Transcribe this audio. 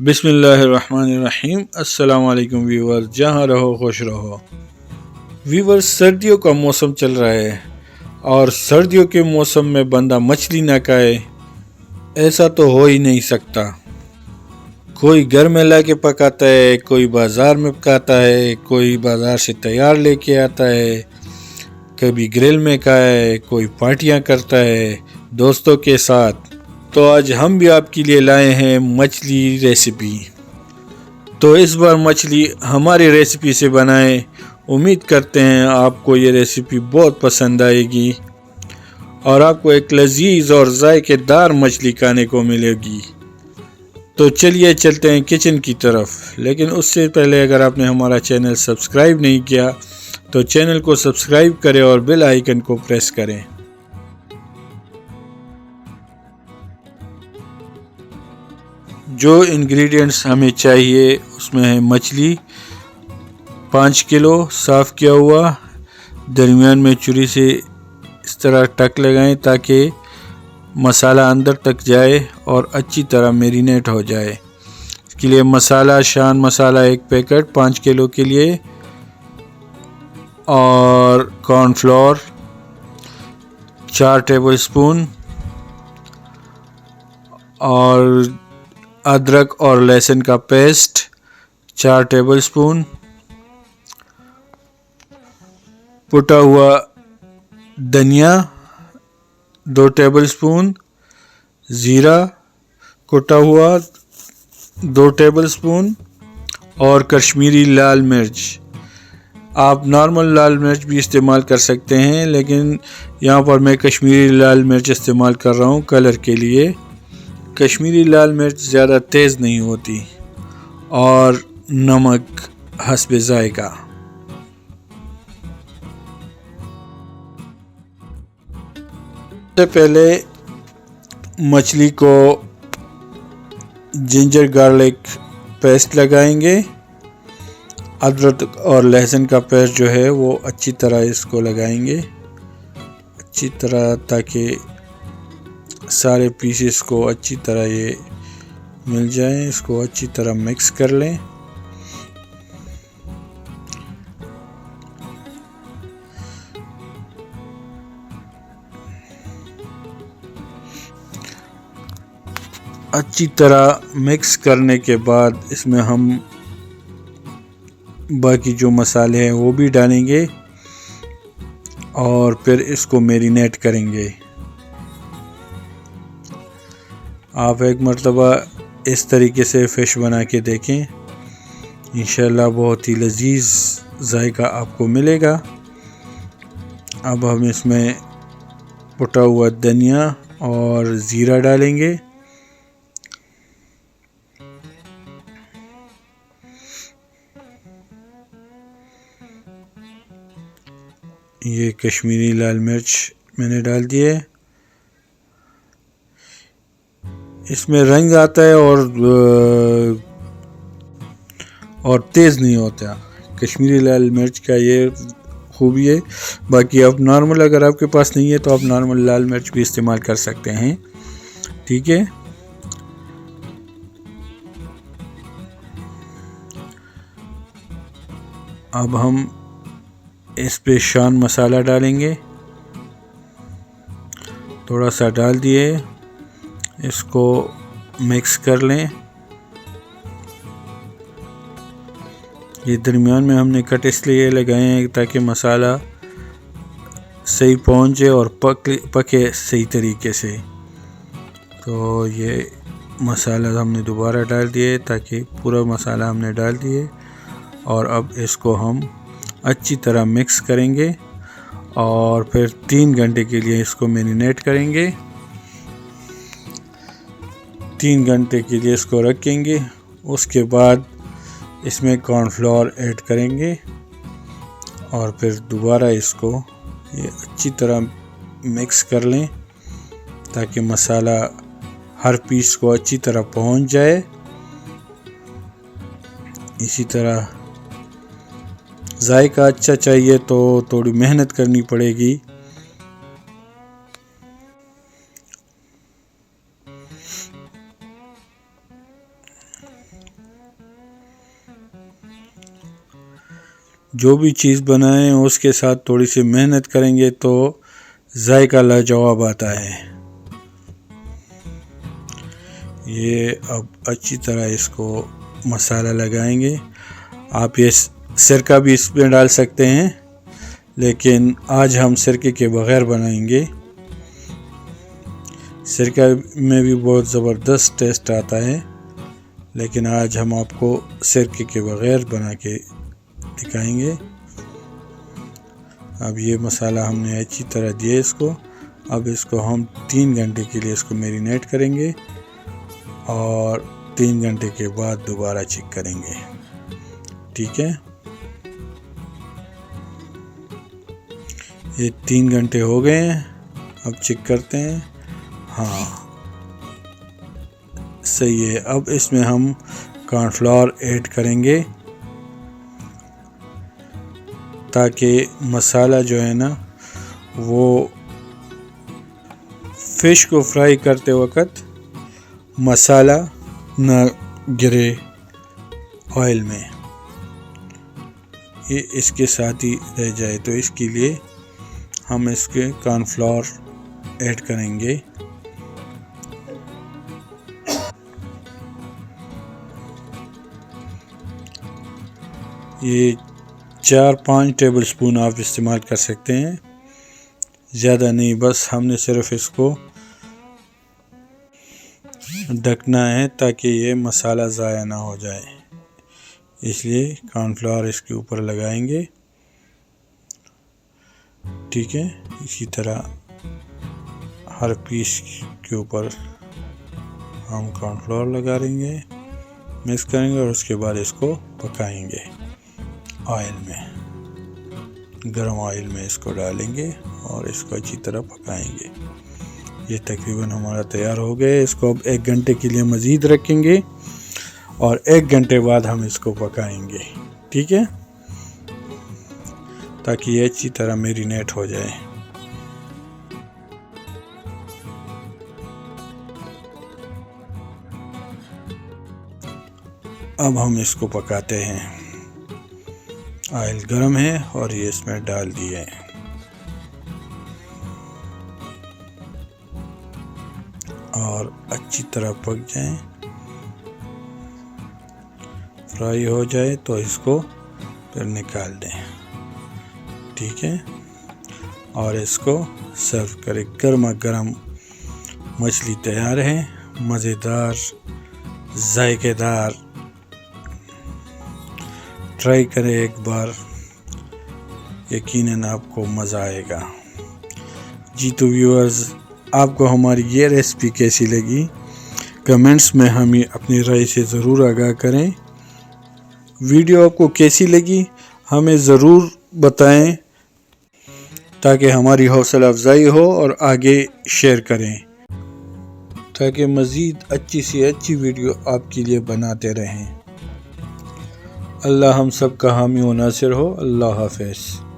बिस्मिल्लाहिर्रहमानिर्रहीम। अस्सलाम वालेकुम व्यूवर्स, जहाँ रहो खुश रहो। व्यूवर्स, सर्दियों का मौसम चल रहा है और सर्दियों के मौसम में बंदा मछली ना खाए ऐसा तो हो ही नहीं सकता। कोई घर में ला के पकाता है, कोई बाज़ार में पकाता है, कोई बाज़ार से तैयार लेके आता है, कभी ग्रिल में खाए, कोई पार्टियां करता है दोस्तों के साथ। तो आज हम भी आपके लिए लाए हैं मछली रेसिपी। तो इस बार मछली हमारी रेसिपी से बनाएं। उम्मीद करते हैं आपको ये रेसिपी बहुत पसंद आएगी और आपको एक लजीज और जायकेदार मछली खाने को मिलेगी। तो चलिए चलते हैं किचन की तरफ। लेकिन उससे पहले अगर आपने हमारा चैनल सब्सक्राइब नहीं किया तो चैनल को सब्सक्राइब करें और बेल आइकन को प्रेस करें। जो इंग्रेडिएंट्स हमें चाहिए उसमें है मछली 5 किलो साफ़ किया हुआ। दरमियान में छुरी से इस तरह टक लगाएं ताकि मसाला अंदर तक जाए और अच्छी तरह मैरिनेट हो जाए। इसके लिए मसाला, शान मसाला 1 पैकेट 5 किलो के लिए, और कॉर्नफ्लोर 4 टेबलस्पून, और अदरक और लहसुन का पेस्ट 4 टेबलस्पून, कुटा हुआ धनिया 2 टेबलस्पून, ज़ीरा कुटा हुआ 2 टेबलस्पून, और कश्मीरी लाल मिर्च। आप नॉर्मल लाल मिर्च भी इस्तेमाल कर सकते हैं, लेकिन यहाँ पर मैं कश्मीरी लाल मिर्च इस्तेमाल कर रहा हूँ कलर के लिए। कश्मीरी लाल मिर्च ज़्यादा तेज़ नहीं होती। और नमक हस्बे जायका। सबसे पहले मछली को जिंजर गार्लिक पेस्ट लगाएंगे। अदरक और लहसुन का पेस्ट जो है वो अच्छी तरह इसको लगाएंगे, अच्छी तरह, ताकि सारे पीसेस को अच्छी तरह ये मिल जाए। इसको अच्छी तरह मिक्स कर लें। अच्छी तरह मिक्स करने के बाद इसमें हम बाकी जो मसाले हैं वो भी डालेंगे और फिर इसको मैरिनेट करेंगे। आप एक मरतबा इस तरीके से फ़िश बना के देखें, इंशाल्लाह बहुत ही लजीज जायका आपको मिलेगा। अब हम इसमें कुटा हुआ धनिया और ज़ीरा डालेंगे। ये कश्मीरी लाल मिर्च मैंने डाल दिए। इसमें रंग आता है और तेज़ नहीं होता। कश्मीरी लाल मिर्च का ये खूबी है। बाकी आप नॉर्मल, अगर आपके पास नहीं है तो आप नॉर्मल लाल मिर्च भी इस्तेमाल कर सकते हैं, ठीक है। अब हम इस पे शान मसाला डालेंगे, थोड़ा सा डाल दिए, इसको मिक्स कर लें। ये दरमियान में हमने कट इसलिए लगाए हैं ताकि मसाला सही पहुंचे और पके सही तरीके से। तो ये मसाला हमने दोबारा डाल दिए, ताकि पूरा मसाला हमने डाल दिए, और अब इसको हम अच्छी तरह मिक्स करेंगे और फिर 3 घंटे के लिए इसको मैरिनेट करेंगे। 3 घंटे के लिए इसको रखेंगे। उसके बाद इसमें कॉर्नफ्लोर ऐड करेंगे और फिर दोबारा इसको ये अच्छी तरह मिक्स कर लें ताकि मसाला हर पीस को अच्छी तरह पहुंच जाए। इसी तरह जायका अच्छा चाहिए तो थोड़ी मेहनत करनी पड़ेगी। जो भी चीज़ बनाएं उसके साथ थोड़ी सी मेहनत करेंगे तो जायका लाजवाब आता है। ये अब अच्छी तरह इसको मसाला लगाएंगे। आप ये सिरका भी इसमें डाल सकते हैं, लेकिन आज हम सिरके के बग़ैर बनाएंगे। सिरका में भी बहुत ज़बरदस्त टेस्ट आता है, लेकिन आज हम आपको सिरके के बग़ैर बना के दिखाएंगे। अब ये मसाला हमने अच्छी तरह दिया इसको। अब इसको हम 3 घंटे के लिए इसको मैरिनेट करेंगे और 3 घंटे के बाद दोबारा चेक करेंगे। ठीक है, ये 3 घंटे हो गए हैं। अब चेक करते हैं। हाँ, सही है। अब इसमें हम कॉर्नफ्लोर ऐड करेंगे ताकि मसाला जो है ना वो फ़िश को फ्राई करते वक्त मसाला न गिरे ऑयल में, ये इसके साथ ही रह जाए। तो इसके लिए हम इसके कॉर्नफ्लोर ऐड करेंगे। ये 4-5 टेबल स्पून आप इस्तेमाल कर सकते हैं, ज़्यादा नहीं। बस हमने सिर्फ इसको ढकना है ताकि ये मसाला ज़ाया ना हो जाए, इसलिए कॉर्नफ्लोर इसके ऊपर लगाएंगे। ठीक है, इसी तरह हर पीस के ऊपर हम कॉर्नफ्लोर लगा देंगे, मिक्स करेंगे और उसके बाद इसको पकाएंगे ऑयल में। गरम ऑयल में इसको डालेंगे और इसको अच्छी तरह पकाएंगे। ये तकरीबन हमारा तैयार हो गया। इसको अब 1 घंटे के लिए मज़ीद रखेंगे और 1 घंटे बाद हम इसको पकाएंगे। ठीक है, ताकि ये अच्छी तरह मैरिनेट हो जाए। अब हम इसको पकाते हैं। ऑयल गर्म है और ये इसमें डाल दिए हैं। और अच्छी तरह पक जाएं, फ्राई हो जाए तो इसको फिर निकाल दें। ठीक है, और इसको सर्व करें। गर्मा गर्म मछली तैयार है, मज़ेदार, जायकेदार। ट्राई करें एक बार, यकीनन आपको मज़ा आएगा। जी तो व्यूअर्स, आपको हमारी ये रेसिपी कैसी लगी कमेंट्स में हमें अपनी राय से ज़रूर आगाह करें। वीडियो आपको कैसी लगी हमें ज़रूर बताएं ताकि हमारी हौसला अफजाई हो, और आगे शेयर करें ताकि मज़ीद अच्छी से अच्छी वीडियो आपके लिए बनाते रहें। अल्लाह हम सब का हामी व नासिर हो। अल्लाह हाफ़िज़।